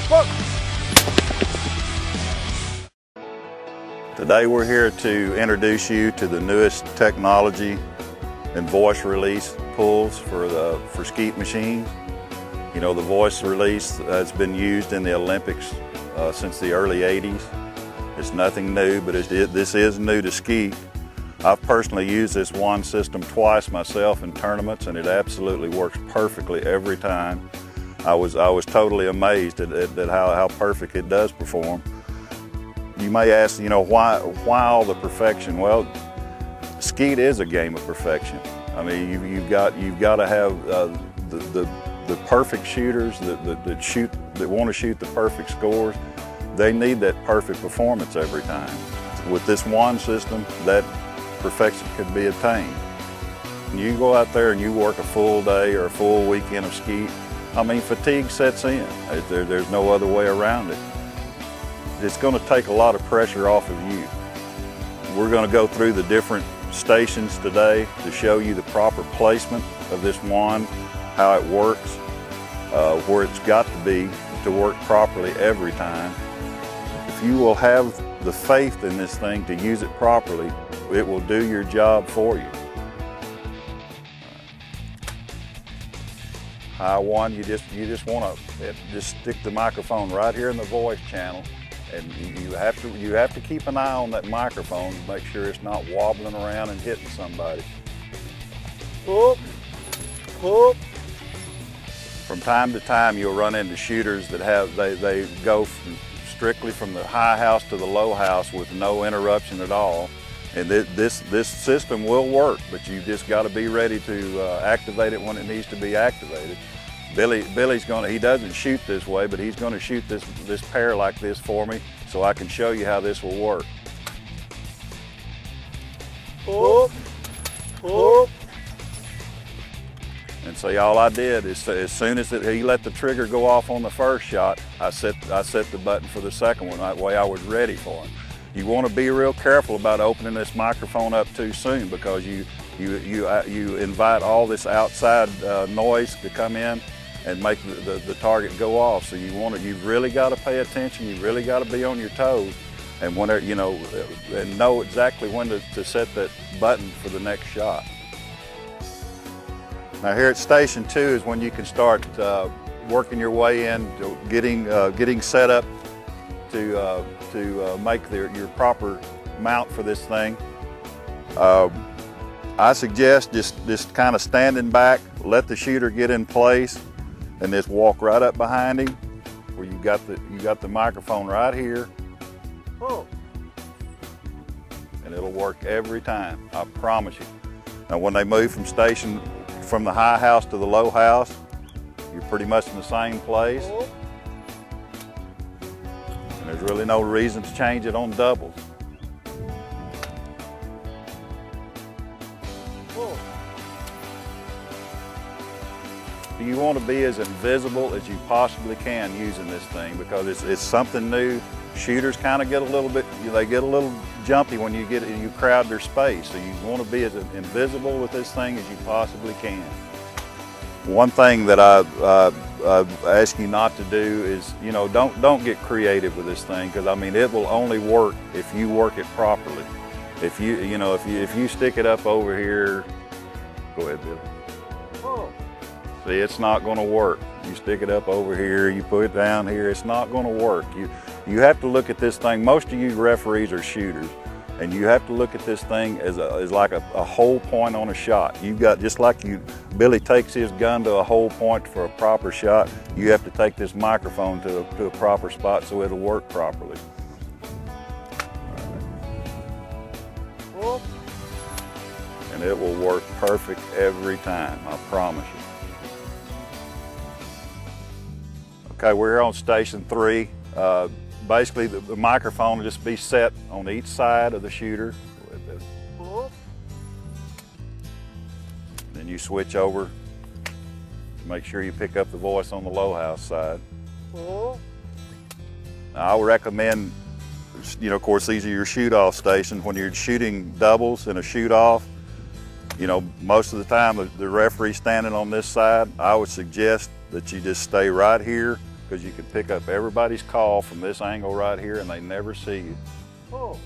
Whoa. Today we're here to introduce you to the newest technology and voice release pulls for skeet machines. You know, the voice release has been used in the Olympics since the early 80s. It's nothing new, but this is new to skeet. I've personally used this wand system twice myself in tournaments, and it absolutely works perfectly every time. I was totally amazed at how perfect it does perform. You may ask, you know, why all the perfection? Well, skeet is a game of perfection. I mean, you've got to have the perfect shooters that want to shoot the perfect scores. They need that perfect performance every time. With this wand system, that perfection can be attained. When you go out there and you work a full day or a full weekend of skeet, I mean, fatigue sets in. There's no other way around it. It's going to take a lot of pressure off of you. We're going to go through the different stations today to show you the proper placement of this wand, how it works, where it's got to be to work properly every time. If you will have the faith in this thing to use it properly, it will do your job for you. High one, you just want to stick the microphone right here in the voice channel, and you have to keep an eye on that microphone to make sure it's not wobbling around and hitting somebody. Whoop, whoop. From time to time, you'll run into shooters that they go strictly from the high house to the low house with no interruption at all. And this system will work, but you just got to be ready to activate it when it needs to be activated. Billy's he doesn't shoot this way, but he's going to shoot this pair like this for me, so I can show you how this will work. Whoop, whoop. And see, all I did is, as soon as he let the trigger go off on the first shot, I set the button for the second one. That way I was ready for him. You want to be real careful about opening this microphone up too soon, because you invite all this outside noise to come in and make the target go off. So you've really got to pay attention. You really got to be on your toes, and and know exactly when to set that button for the next shot. Now here at Station 2 is when you can start working your way in, getting set up to make your proper mount for this thing. I suggest just kind of standing back, let the shooter get in place, and just walk right up behind him, where you got the microphone right here. Oh. And it'll work every time, I promise you. Now when they move from the high house to the low house, you're pretty much in the same place. Oh. And there's really no reason to change it on doubles. Oh. You want to be as invisible as you possibly can using this thing, because it's something new. Shooters kind of get a little jumpy when you crowd their space. So you want to be as invisible with this thing as you possibly can. One thing that I ask you not to do is, don't get creative with this thing, because I mean it will only work if you work it properly. If you stick it up over here, go ahead, Billy. Oh. See, it's not going to work. You stick it up over here, you put it down here, it's not going to work. You have to look at this thing. Most of you referees are shooters, and you have to look at this thing as like a whole point on a shot. You've got, just like Billy takes his gun to a whole point for a proper shot, you have to take this microphone to a proper spot so it'll work properly. And it will work perfect every time, I promise you. Okay, we're here on Station 3. Basically, the microphone will just be set on each side of the shooter. Then you switch over. Make sure you pick up the voice on the low house side. Now, I would recommend, of course, these are your shoot-off stations. When you're shooting doubles in a shoot-off, most of the time the referee's standing on this side. I would suggest that you just stay right here because you can pick up everybody's call from this angle right here and they never see you. Oh.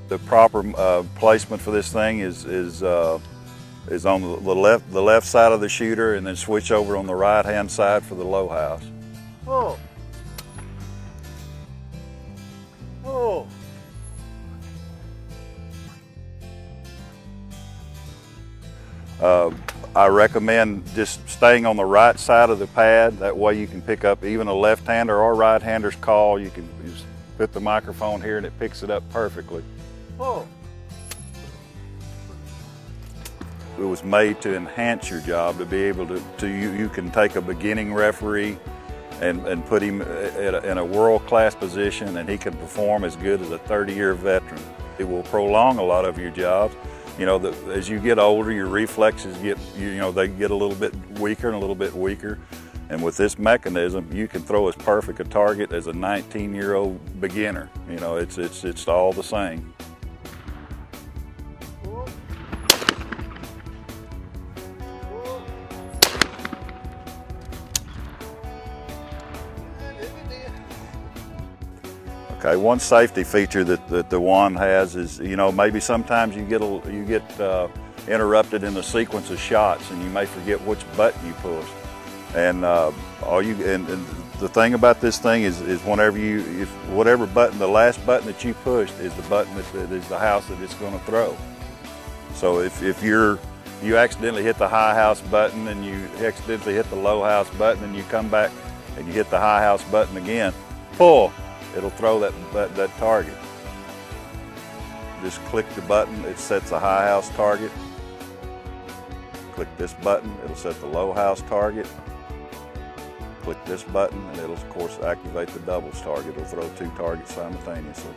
The proper placement for this thing is on the left side of the shooter, and then switch over on the right hand side for the low house. Oh. Oh. I recommend just staying on the right side of the pad. That way you can pick up even a left-hander or right-hander's call. You can just put the microphone here and it picks it up perfectly. Oh. It was made to enhance your job, to be able to you can take a beginning referee and put him in a world-class position, and he can perform as good as a 30-year veteran. It will prolong a lot of your jobs. You know, as you get older, your reflexes they get a little bit weaker and a little bit weaker. And with this mechanism, you can throw as perfect a target as a 19-year-old beginner. You know, it's all the same. Okay, one safety feature that the wand has is, you know, maybe sometimes you get interrupted in the sequence of shots and you may forget which button you push. And the thing about this thing is whenever whatever button, the last button that you pushed is the button that is the house that it's going to throw. So if you accidentally hit the high house button and you accidentally hit the low house button and you come back and you hit the high house button again, pull. It'll throw that target. Just click the button, it sets a high house target. Click this button, it'll set the low house target. Click this button and it'll of course activate the doubles target. It'll throw two targets simultaneously.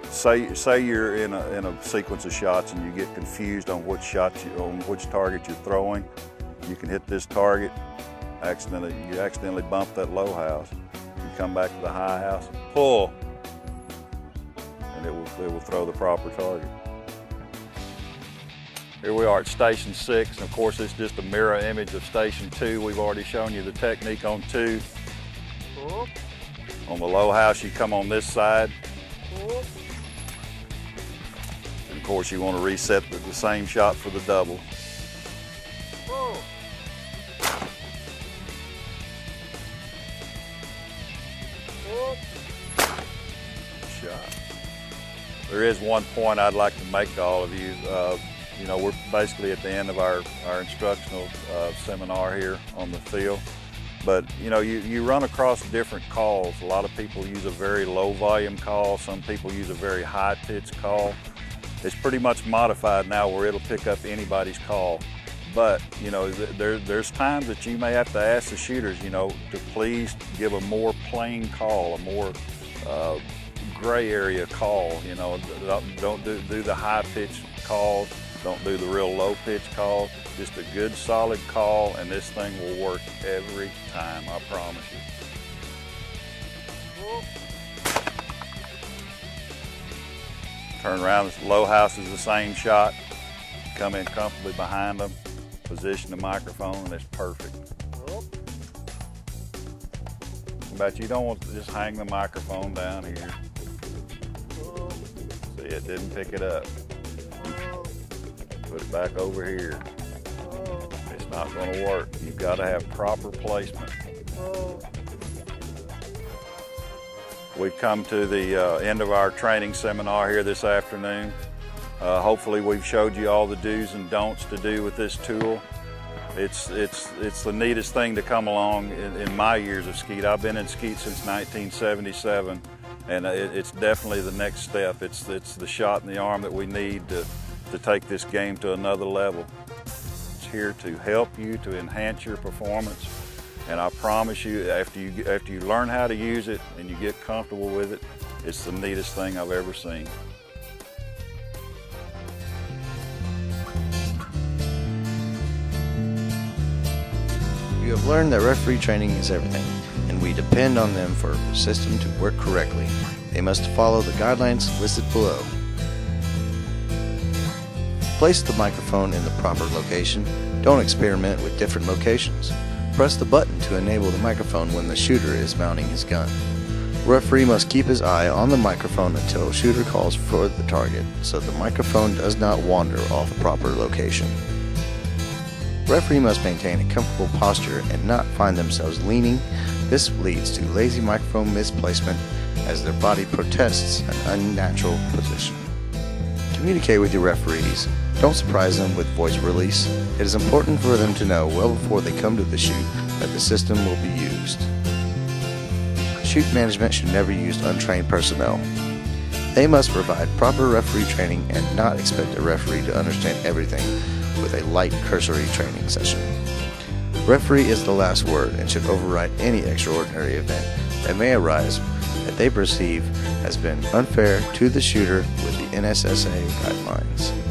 Say you're in a sequence of shots and you get confused on which target you're throwing. You can hit this target, you accidentally bump that low house. Come back to the high house, pull, and it will throw the proper target. Here we are at Station 6, and of course it's just a mirror image of Station 2. We've already shown you the technique on 2. Oh. On the low house, you come on this side. Oh. And of course you want to reset the same shot for the double. Oh. Shot. There is one point I'd like to make to all of you. You know, we're basically at the end of our instructional seminar here on the field. But you know, you run across different calls. A lot of people use a very low volume call. Some people use a very high pitched call. It's pretty much modified now where it'll pick up anybody's call. But you know, there's times that you may have to ask the shooters, you know, to please give a more plain call, a more gray area call. You know, don't do the high pitched calls. Don't do the real low pitch call. Just a good solid call, and this thing will work every time, I promise you. Turn around, this low house is the same shot. Come in comfortably behind them, position the microphone, and it's perfect. But you don't want to just hang the microphone down here. See, it didn't pick it up. Put it back over here. It's not going to work. You've got to have proper placement. We've come to the end of our training seminar here this afternoon. Hopefully we've showed you all the do's and don'ts to do with this tool. It's the neatest thing to come along in my years of skeet. I've been in skeet since 1977, and it's definitely the next step. It's the shot in the arm that we need to take this game to another level. It's here to help you, to enhance your performance, and I promise you, after you learn how to use it and you get comfortable with it, it's the neatest thing I've ever seen. You have learned that referee training is everything, and we depend on them for the system to work correctly. They must follow the guidelines listed below. Place the microphone in the proper location. Don't experiment with different locations. Press the button to enable the microphone when the shooter is mounting his gun. Referee must keep his eye on the microphone until shooter calls for the target, so the microphone does not wander off the proper location. Referee must maintain a comfortable posture and not find themselves leaning. This leads to lazy microphone misplacement as their body protests an unnatural position. Communicate with your referees. Don't surprise them with voice release. It is important for them to know well before they come to the shoot that the system will be used. Shoot management should never use untrained personnel. They must provide proper referee training and not expect a referee to understand everything with a light cursory training session. Referee is the last word and should override any extraordinary event that may arise that they perceive has been unfair to the shooter with the NSSA guidelines.